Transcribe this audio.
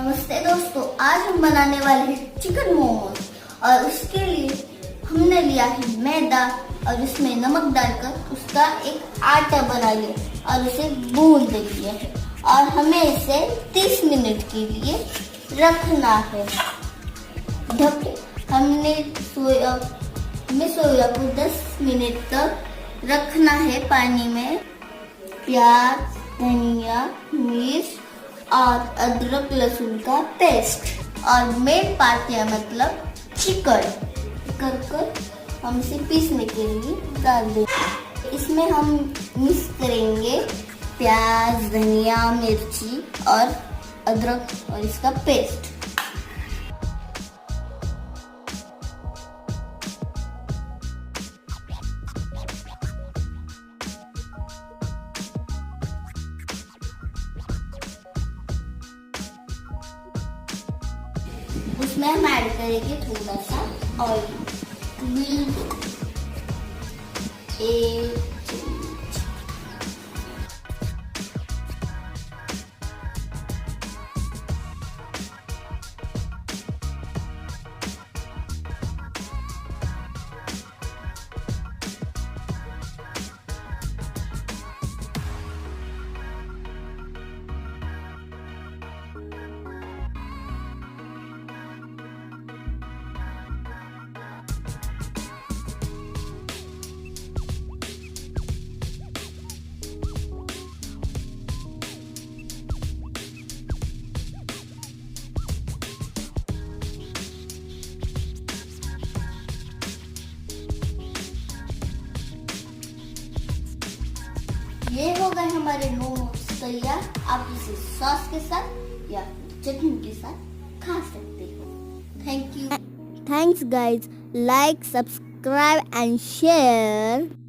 नमस्ते दोस्तों, आज हम बनाने वाले हैं चिकन मोमोज। और उसके लिए हमने लिया है मैदा और उसमें नमक डालकर उसका एक आटा बना लिया और उसे गूंद लिया है। और हमें इसे 30 मिनट के लिए रखना है ढक के। हमने सोया को 10 मिनट तक रखना है पानी में। प्याज, धनिया, मिर्च और अदरक लहसुन का पेस्ट और मेन पार्ट है मतलब चिकन कर हम इसे पीसने के लिए डाल देंगे। इसमें हम मिक्स करेंगे प्याज, धनिया, मिर्ची और अदरक और इसका पेस्ट। उसमें हम ऐड करेंगे थोड़ा सा ऑयल, एक ये हो गए हमारे मोमोज तैयार। आप इसे सॉस के साथ या चटनी के साथ खा सकते हो। Thank you. Thanks guys. Like, subscribe and share.